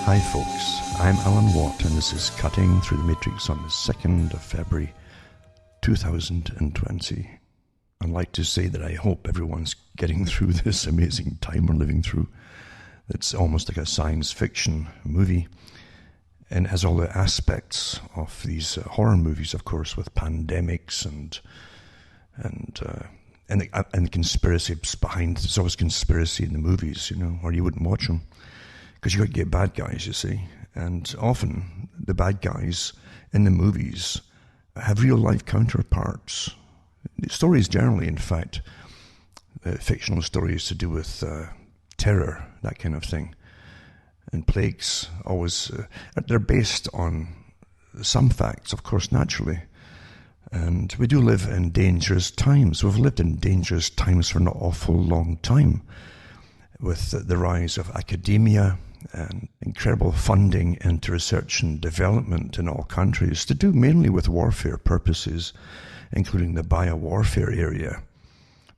Hi folks, I'm Alan Watt and this is Cutting Through the Matrix on the 2nd of February 2020. I'd like to say that I hope everyone's getting through this amazing time we're living through. It's almost like a science fiction movie and it has all the aspects of these horror movies, of course, with pandemics and the conspiracies behind. There's always conspiracy in the movies, or you wouldn't watch them. Because you got to get bad guys, you see. And often the bad guys in the movies have real-life counterparts. Stories generally, in fact, fictional stories to do with terror, that kind of thing. And plagues always, they're based on some facts, of course, naturally. And we do live in dangerous times. We've lived in dangerous times for an awful long time, with the rise of academia and incredible funding into research and development in all countries to do mainly with warfare purposes, including the biowarfare area.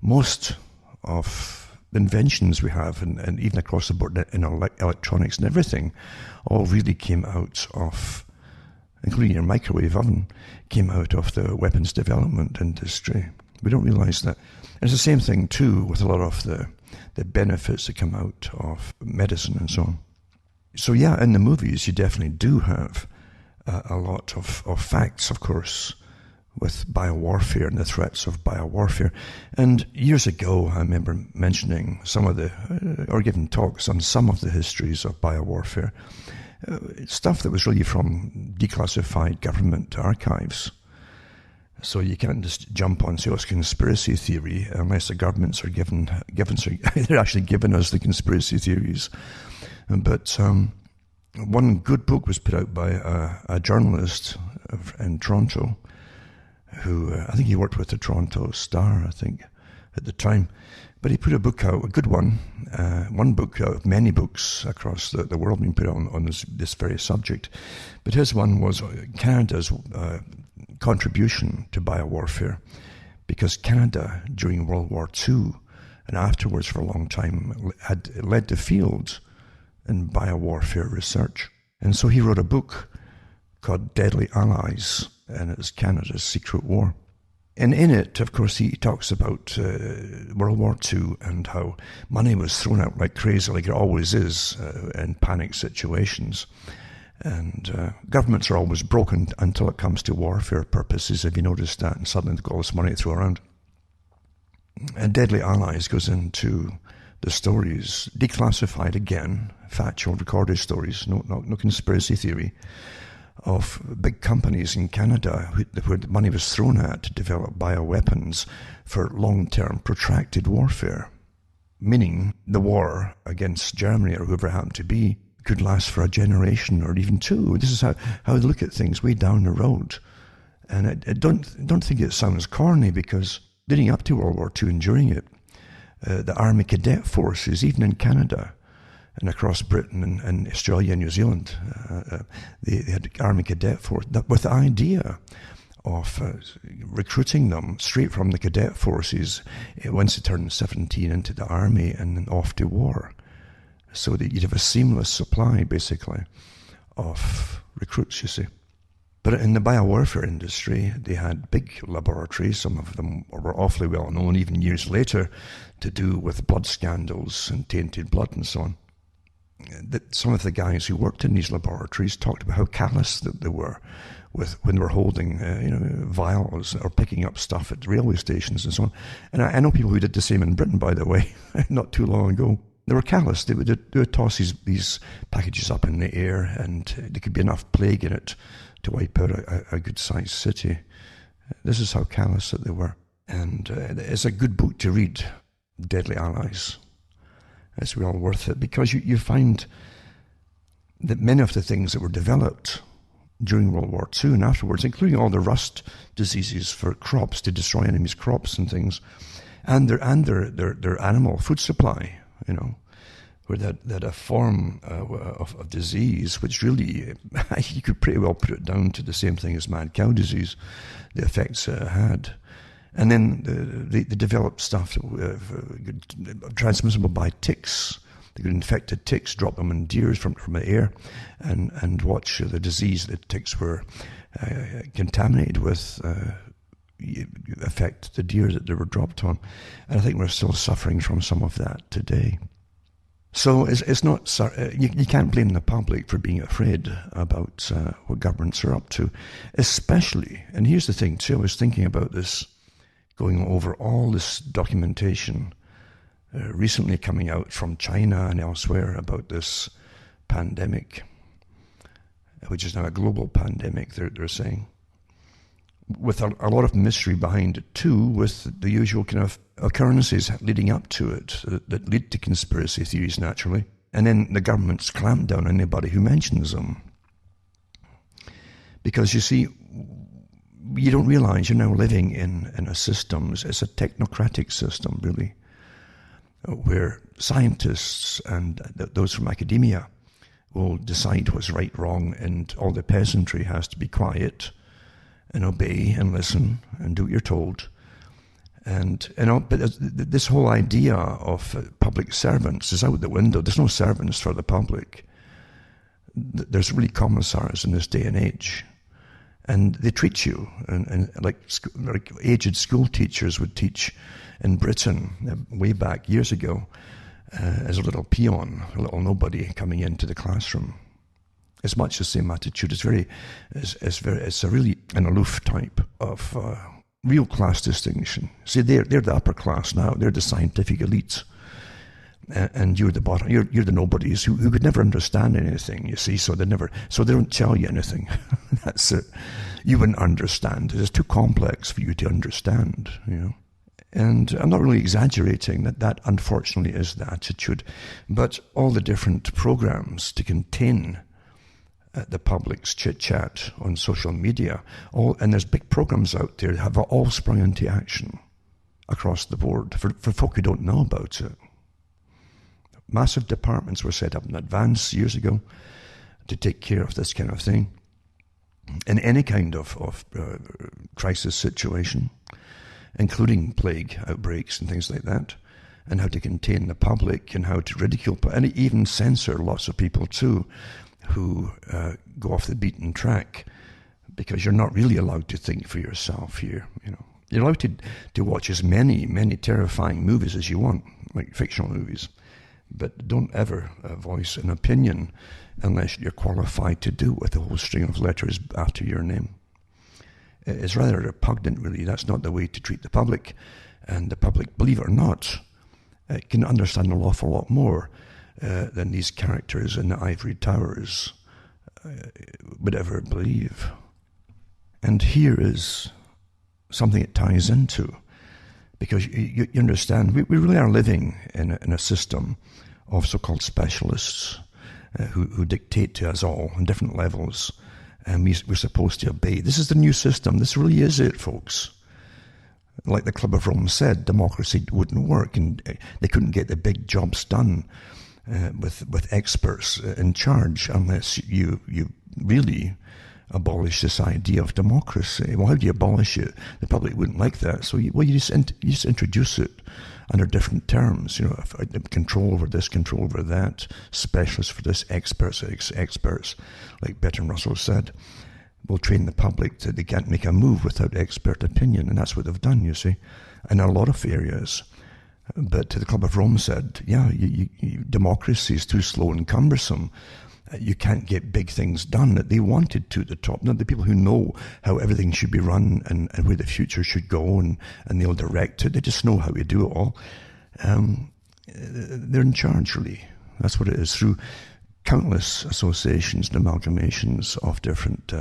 Most of the inventions we have, and even across the board in electronics and everything, all really came out of, including your microwave oven, came out of the weapons development industry. We don't realize that. It's the same thing too with a lot of the benefits that come out of medicine and so on. So yeah, in the movies you definitely do have a lot of facts, of course, with biowarfare and the threats of biowarfare. And years ago I remember mentioning some of or giving talks on some of the histories of biowarfare, stuff that was really from declassified government archives. So you can't just jump on and say, it's conspiracy theory, unless the governments are they're actually giving us the conspiracy theories. But one good book was put out by a journalist in Toronto, who I think he worked with the Toronto Star, I think, at the time. But he put a book out, a good one book out of many books across the world being put out on this very subject. But his one was Canada's contribution to biowarfare, because Canada during World War II and afterwards for a long time had led the field in biowarfare research. And so he wrote a book called Deadly Allies, and it was Canada's secret war. And in it, of course, he talks about World War II and how money was thrown out like crazy, like it always is in panic situations. And governments are always broken until it comes to warfare purposes, if you noticed that, and suddenly they've got all this money to throw around. And Deadly Allies goes into the stories, declassified again, factual, recorded stories, no conspiracy theory, of big companies in Canada where the money was thrown at to develop bioweapons for long-term protracted warfare, meaning the war against Germany or whoever it happened to be could last for a generation or even two. This is how they look at things way down the road. And I don't think it sounds corny, because leading up to World War II and during it, the Army Cadet Forces, even in Canada and across Britain and Australia and New Zealand, they had Army Cadet Force with the idea of recruiting them straight from the Cadet Forces once they turned 17 into the Army and then off to war, so that you'd have a seamless supply, basically, of recruits, you see. But in the biowarfare industry, they had big laboratories. Some of them were awfully well known, even years later, to do with blood scandals and tainted blood and so on. Some of the guys who worked in these laboratories talked about how callous that they were when they were holding vials or picking up stuff at railway stations and so on. And I know people who did the same in Britain, by the way, not too long ago. They were callous. They would toss these packages up in the air, and there could be enough plague in it to wipe out a good-sized city. This is how callous that they were. And it's a good book to read, Deadly Allies. It's well worth it, because you find that many of the things that were developed during World War II and afterwards, including all the rust diseases for crops to destroy enemies' crops and things, and their animal food supply, where that a form of disease, which really, you could pretty well put it down to the same thing as mad cow disease, the effects it had. And then they developed stuff transmissible by ticks, They could infected ticks, drop them in deers from the air, and watch the disease that ticks were contaminated with affect the deer that they were dropped on. And I think we're still suffering from some of that today. So it's not, you can't blame the public for being afraid about what governments are up to, especially, and here's the thing too, I was thinking about this, going over all this documentation recently coming out from China and elsewhere about this pandemic, which is now a global pandemic, they're saying, with a lot of mystery behind it too, with the usual kind of occurrences leading up to it that lead to conspiracy theories naturally, and then the governments clamp down on anybody who mentions them. Because you see, you don't realize you're now living in a system, it's a technocratic system really, where scientists and those from academia will decide what's right, wrong, and all the peasantry has to be quiet and obey and listen and do what you're told. But this whole idea of public servants is out the window. There's no servants for the public. There's really commissars in this day and age. And they treat you, and like aged school teachers would teach in Britain way back years ago as a little peon, a little nobody coming into the classroom. It's much the same attitude. It's a really an aloof type of real class distinction. See, they're the upper class now. They're the scientific elites, and you're the bottom. You're the nobodies who could never understand anything. You see, so they don't tell you anything. That's it. You wouldn't understand. It's too complex for you to understand. You know. And I'm not really exaggerating that unfortunately is the attitude, but all the different programs to contain the public's chit-chat on social media, and there's big programs out there that have all sprung into action across the board for folk who don't know about it. Massive departments were set up in advance years ago to take care of this kind of thing in any kind of crisis situation, including plague outbreaks and things like that, and how to contain the public and how to ridicule and even censor lots of people too who go off the beaten track, because you're not really allowed to think for yourself here. You know, you're allowed to watch as many terrifying movies as you want, like fictional movies, but don't ever voice an opinion unless you're qualified to do it with a whole string of letters after your name. It's rather repugnant, really. That's not the way to treat the public, and the public, believe it or not, can understand an awful lot more than these characters in the ivory towers would ever believe. And here is something it ties into, because you understand, we really are living in a system of so-called specialists who dictate to us all on different levels, and we're supposed to obey. This is the new system. This really is it, folks. Like the Club of Rome said, democracy wouldn't work, and they couldn't get the big jobs done with experts in charge unless you really abolish this idea of democracy. Well, how do you abolish it? The public wouldn't like that, so you just introduce it under different terms. You know, control over this, control over that, specialists for this, experts, like Bertrand Russell said. We'll train the public that they can't make a move without expert opinion, and that's what they've done, you see, in a lot of areas. But the Club of Rome said, yeah, democracy is too slow and cumbersome. You can't get big things done that they wanted to at the top. Now, the people who know how everything should be run and where the future should go, and they'll direct it, they just know how to do it all. They're in charge, really. That's what it is, through countless associations and amalgamations of different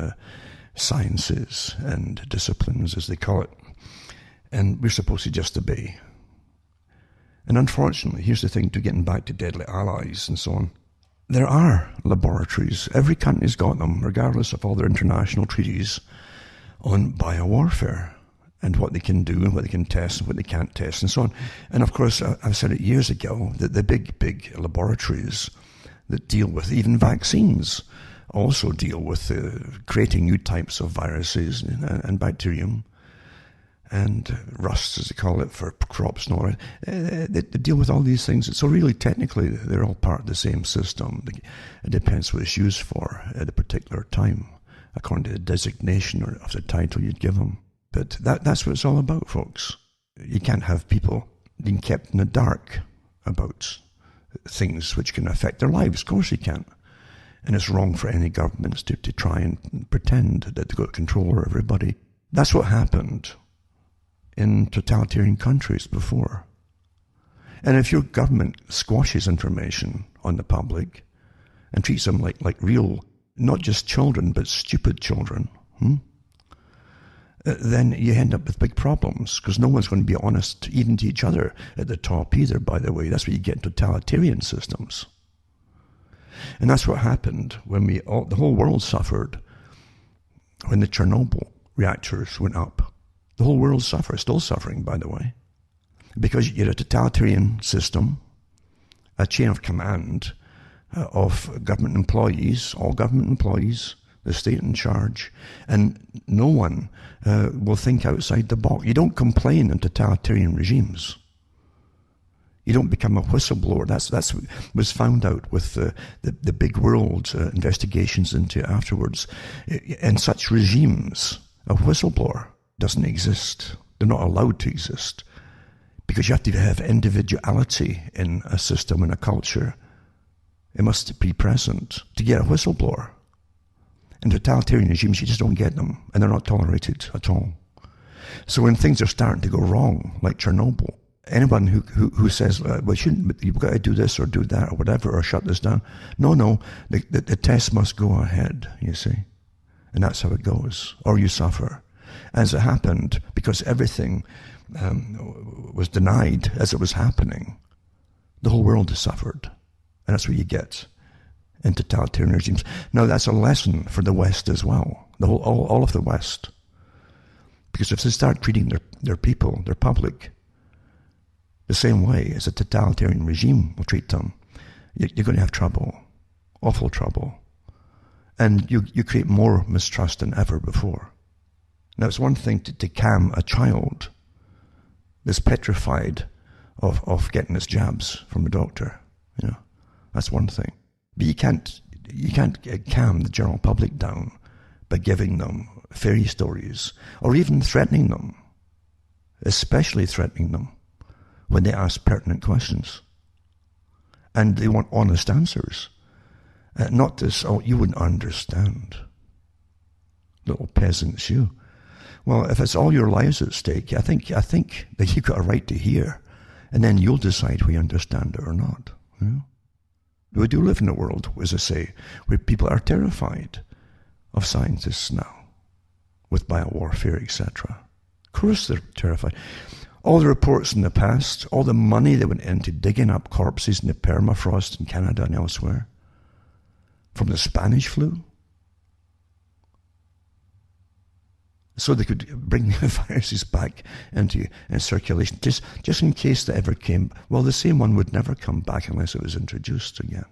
sciences and disciplines, as they call it. And we're supposed to just obey. And unfortunately, here's the thing, to getting back to deadly allies and so on, there are laboratories. Every country's got them, regardless of all their international treaties, on biowarfare and what they can do and what they can test and what they can't test and so on. And of course, I've said it years ago, that the big laboratories that deal with even vaccines also deal with creating new types of viruses and bacterium. and rust, as they call it, for crops and all that. They deal with all these things. So really, technically, they're all part of the same system. It depends what it's used for at a particular time, according to the designation or of the title you'd give them. But that's what it's all about, folks. You can't have people being kept in the dark about things which can affect their lives. Of course you can't. And it's wrong for any governments to try and pretend that they've got control over everybody. That's what happened in totalitarian countries before. And if your government squashes information on the public and treats them like real, not just children, but stupid children, then you end up with big problems, because no one's going to be honest even to each other at the top either, by the way. That's what you get in totalitarian systems. And that's what happened when the whole world suffered when the Chernobyl reactors went up. The whole world suffered, still suffering, by the way, because you had a totalitarian system, a chain of command of government employees, all government employees, the state in charge, and no one will think outside the box. You don't complain in totalitarian regimes. You don't become a whistleblower. That's what was found out with the big world investigations into it afterwards. In such regimes, a whistleblower doesn't exist. They're not allowed to exist, because you have to have individuality in a system, in a culture. It must be present to get a whistleblower. In totalitarian regimes, you just don't get them, and they're not tolerated at all. So when things are starting to go wrong, like Chernobyl, anyone who says, well, you've got to do this or do that or whatever, or shut this down. No, the test must go ahead, you see. And that's how it goes. Or you suffer. As it happened, because everything was denied as it was happening, the whole world has suffered. And that's what you get in totalitarian regimes. Now, that's a lesson for the West as well, all of the West. Because if they start treating their people, their public, the same way as a totalitarian regime will treat them, you're going to have trouble, awful trouble. And you create more mistrust than ever before. Now, it's one thing to calm a child that's petrified of getting his jabs from a doctor. You know, that's one thing. But you can't calm the general public down by giving them fairy stories or even threatening them, especially threatening them when they ask pertinent questions. And they want honest answers. Not this, oh, you wouldn't understand. Little peasants, you. Well, if it's all your lives at stake, I think that you've got a right to hear, and then you'll decide whether you understand it or not. You know? We do live in a world, as I say, where people are terrified of scientists now, with biowarfare, etc. Of course they're terrified. All the reports in the past, all the money that went into digging up corpses in the permafrost in Canada and elsewhere, from the Spanish flu, so they could bring the viruses back into circulation, just in case they ever came. Well, the same one would never come back unless it was introduced again.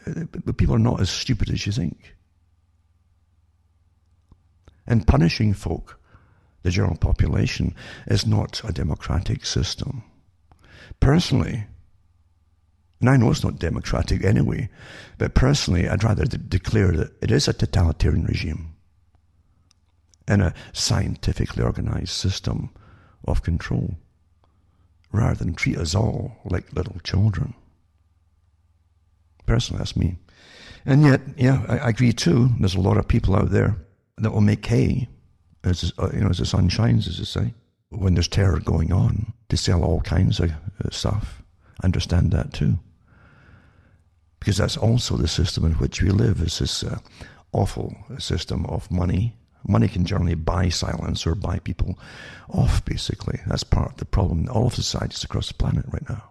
But people are not as stupid as you think. And punishing folk, the general population, is not a democratic system. Personally, and I know it's not democratic anyway, but personally, I'd rather declare that it is a totalitarian regime and a scientifically organized system of control, rather than treat us all like little children. Personally, that's me. And yet, yeah, I agree too, there's a lot of people out there that will make hay, as the sun shines, as they say, when there's terror going on, to sell all kinds of stuff. I understand that too. Because that's also the system in which we live, is this awful system of money. Money can generally buy silence or buy people off, basically. That's part of the problem in all of societies across the planet right now.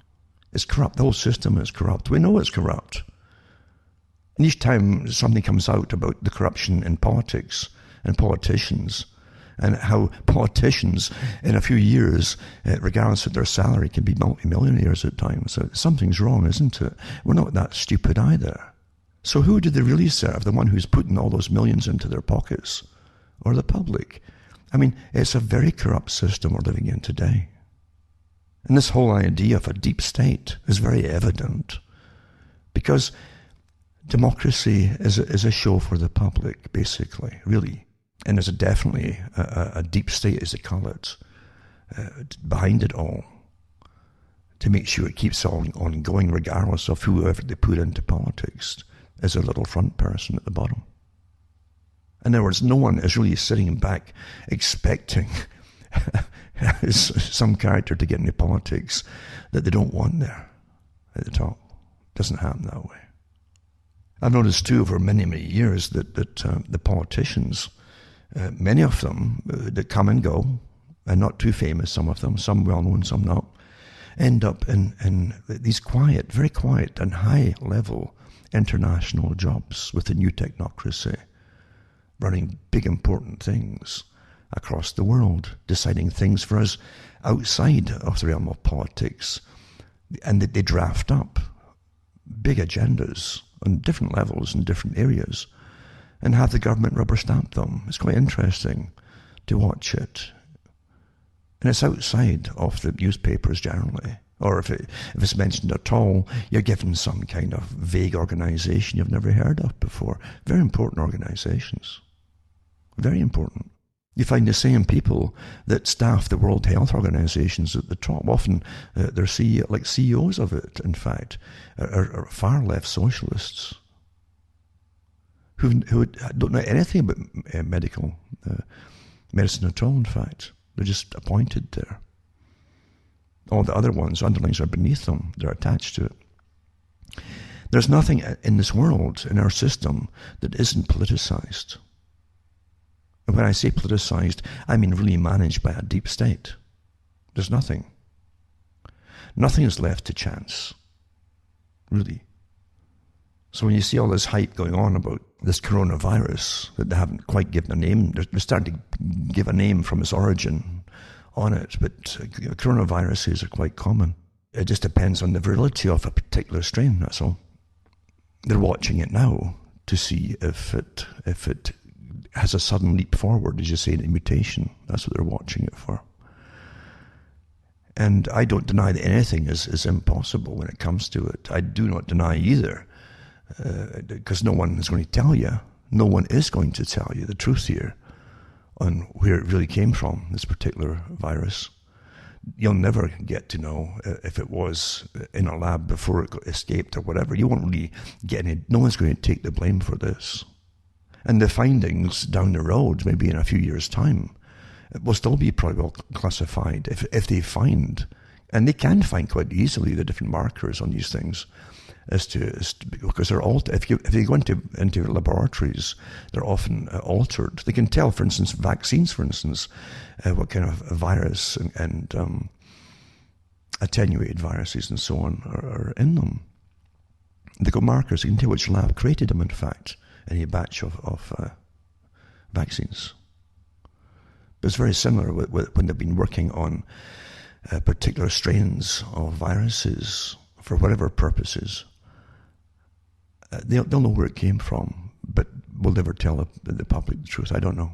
It's corrupt. The whole system is corrupt. We know it's corrupt. And each time something comes out about the corruption in politics and politicians, and how politicians in a few years, regardless of their salary, can be multimillionaires at times. So something's wrong, isn't it? We're not that stupid either. So who do they really serve? The one who's putting all those millions into their pockets? Or the public? I mean, it's a very corrupt system we're living in today. And this whole idea of a deep state is very evident because democracy is a show for the public, basically, really. And there's definitely a deep state, as they call it, behind it all to make sure it keeps on going regardless of whoever they put into politics as a little front person at the bottom. In other words, no one is really sitting back expecting some character to get into politics that they don't want there at the top. It doesn't happen that way. I've noticed too over many, many years that the politicians, many of them that come and go, and not too famous, some of them, some well-known, some not, end up in these quiet, very quiet and high-level international jobs with the new technocracy, running big important things across the world, deciding things for us outside of the realm of politics, and that they draft up big agendas on different levels in different areas and have the government rubber stamp them. It's quite interesting to watch it. And it's outside of the newspapers generally. Or if it's mentioned at all, you're given some kind of vague organization you've never heard of before. Very important organizations. Very important. You find the same people that staff the World Health Organizations at the top. Often they're like CEOs of it, in fact, are far left socialists who don't know anything about medicine at all, in fact. They're just appointed there. All the other ones, underlings, are beneath them. They're attached to it. There's nothing in this world, in our system, that isn't politicized. And when I say politicized, I mean really managed by a deep state. There's nothing. Nothing is left to chance, really. So when you see all this hype going on about this coronavirus that they haven't quite given a name, they're starting to give a name from its origin on it, but coronaviruses are quite common. It just depends on the virility of a particular strain, that's all. They're watching it now to see if it has a sudden leap forward, as you say, in mutation. That's what they're watching it for. And I don't deny that anything is impossible when it comes to it. I do not deny either, because no one is going to tell you. No one is going to tell you the truth here on where it really came from, this particular virus. You'll never get to know if it was in a lab before it escaped or whatever. You won't really get any. No one's going to take the blame for this. And the findings down the road, maybe in a few years' time, it will still be probably well classified if they find, and they can find quite easily the different markers on these things, because they're altered. If you go into laboratories, they're often altered. They can tell, for instance, vaccines, for instance, what kind of virus and attenuated viruses and so on are in them. They got markers. You can tell which lab created them, in fact, any batch of vaccines. But it's very similar with when they've been working on particular strains of viruses for whatever purposes. They'll know where it came from, but will never tell the public the truth. I don't know.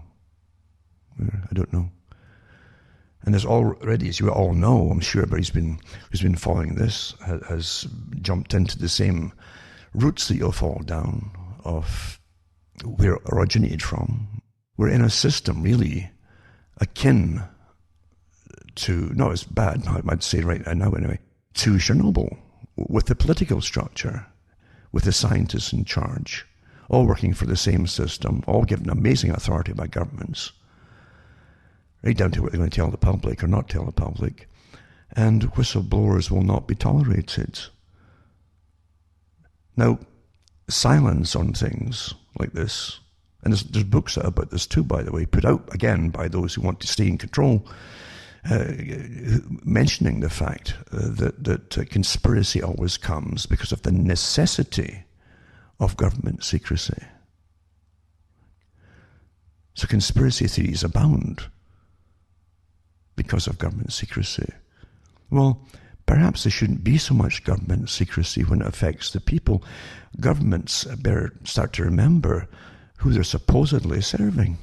I don't know. And there's already, as you all know, I'm sure everybody who's been following this has jumped into the same roots that you'll fall down of where it originated from. We're in a system really akin to, not as bad, I might say right now anyway, to Chernobyl, with the political structure, with the scientists in charge, all working for the same system, all given amazing authority by governments, right down to what they're going to tell the public or not tell the public, and whistleblowers will not be tolerated. Now, silence on things like this, and there's books about this too, by the way, put out again by those who want to stay in control, mentioning the fact that conspiracy always comes because of the necessity of government secrecy. So conspiracy theories abound because of government secrecy. Well, perhaps there shouldn't be so much government secrecy when it affects the people. Governments better start to remember who they're supposedly serving.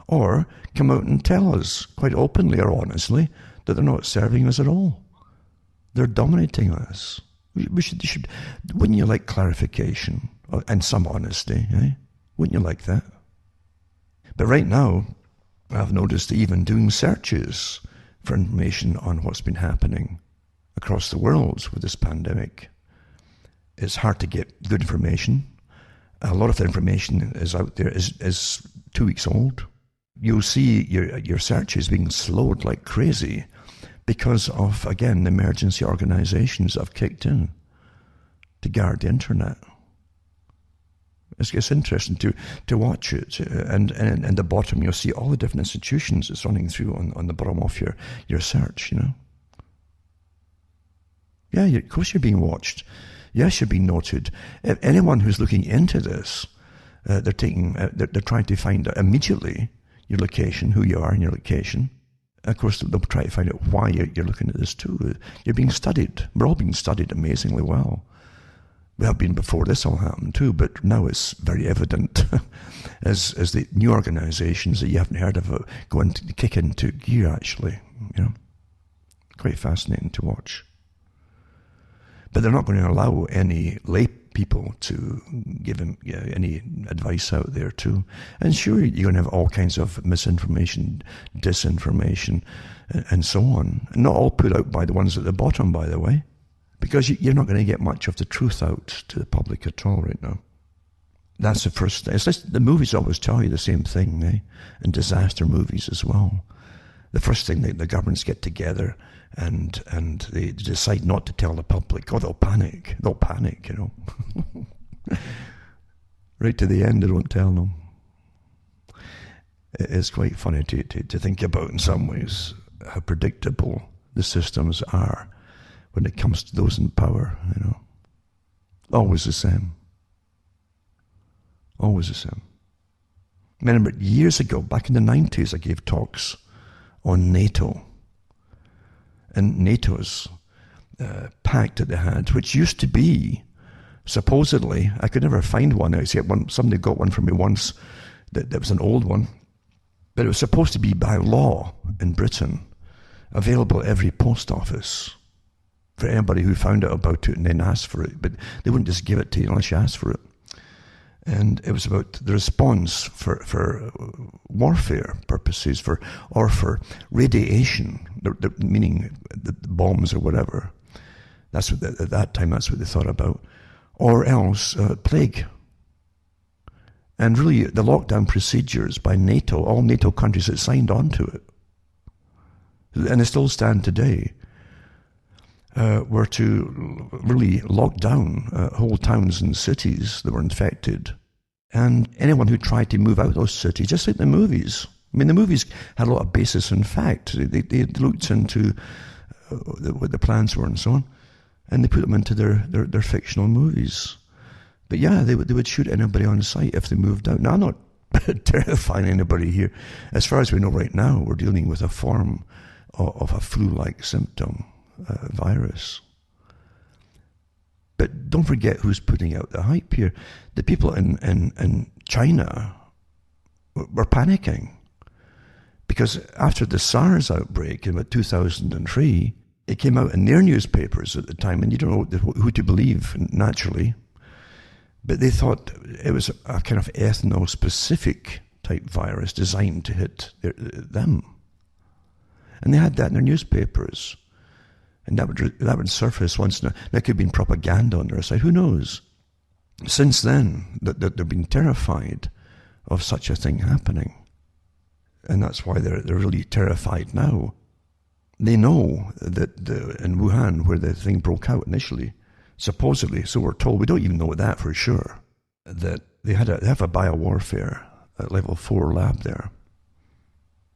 or come out and tell us quite openly or honestly that they're not serving us at all. They're dominating us. Wouldn't you like clarification and some honesty, eh? Wouldn't you like that? But right now, I've noticed even doing searches for information on what's been happening across the world with this pandemic. It's hard to get good information. A lot of the information is out there is 2 weeks old. You'll see your searches being slowed like crazy because of, again, the emergency organizations that have kicked in to guard the internet. It's interesting to watch it. And at the bottom, you'll see all the different institutions it's running through on the bottom of your search, you know. Yeah, of course you're being watched. Yes, you're being noted. If anyone who's looking into this, they're trying to find out immediately your location, who you are and your location. Of course, they'll try to find out why you're looking at this too. You're being studied. We're all being studied amazingly well. We have been before this all happened too, but now it's very evident as the new organizations that you haven't heard of going to kick into gear, actually. You know, quite fascinating to watch. But they're not going to allow any lay people to give them any advice out there too. And sure, you're going to have all kinds of misinformation, disinformation, and so on. And not all put out by the ones at the bottom, by the way. Because you're not going to get much of the truth out to the public at all right now. That's the first thing. It's just, the movies always tell you the same thing, eh? And disaster movies as well. The first thing, the governments get together and they decide not to tell the public. Oh, they'll panic. They'll panic, you know. Right to the end, they don't tell them. It's quite funny to think about in some ways how predictable the systems are when it comes to those in power, you know. Always the same. Always the same. I remember years ago, back in the 90s, I gave talks on NATO. And NATO's pact that they had, which used to be, supposedly, I could never find one, except somebody got one for me once, that was an old one, but it was supposed to be by law in Britain, available at every post office for anybody who found out about it and then asked for it. But they wouldn't just give it to you unless you asked for it. And it was about the response for warfare purposes, or for radiation, meaning the bombs or whatever. That's what at that time, that's what they thought about. Or else plague. And really, the lockdown procedures by NATO, all NATO countries that signed on to it, and they still stand today, were to really lock down whole towns and cities that were infected. And anyone who tried to move out those cities, just like the movies. I mean, the movies had a lot of basis in fact. They looked into what the plans were and so on, and they put them into their fictional movies. But yeah, they would shoot anybody on sight if they moved out. Now, I'm not terrifying anybody here. As far as we know right now, we're dealing with a form of a flu-like symptom. Virus. But don't forget who's putting out the hype here. The people in China were panicking because after the SARS outbreak in about 2003, it came out in their newspapers at the time, and you don't know who to believe, naturally. But they thought it was a kind of ethno-specific type virus designed to hit them. And they had that in their newspapers. And that would surface once in a... That could have been propaganda on their side. Who knows? Since then, they've been terrified of such a thing happening. And that's why they're really terrified now. They know that in Wuhan, where the thing broke out initially, supposedly, so we're told, we don't even know that for sure, that they have a biowarfare at level 4 lab there.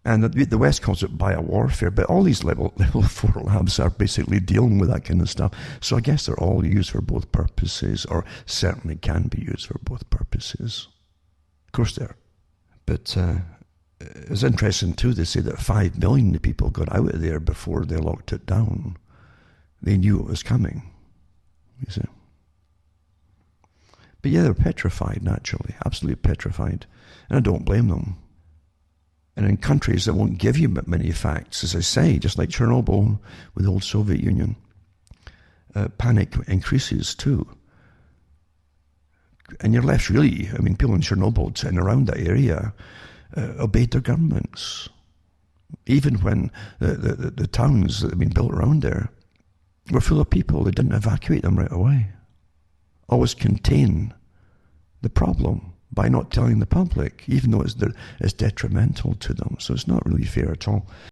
And the West calls it biowarfare, but all these level 4 labs are basically dealing with that kind of stuff. So I guess they're all used for both purposes, or certainly can be used for both purposes. Of course they are. But it was interesting too, they say that 5 million people got out of there before they locked it down. They knew it was coming, you see. But yeah, they're petrified, naturally, absolutely petrified. And I don't blame them. And in countries that won't give you many facts, as I say, just like Chernobyl with the old Soviet Union, panic increases too. And you're left really, I mean, people in Chernobyl and around that area obeyed their governments. Even when the towns that had been built around there were full of people, they didn't evacuate them right away. Always contain the problem by not telling the public, even though it's detrimental to them. So it's not really fair at all.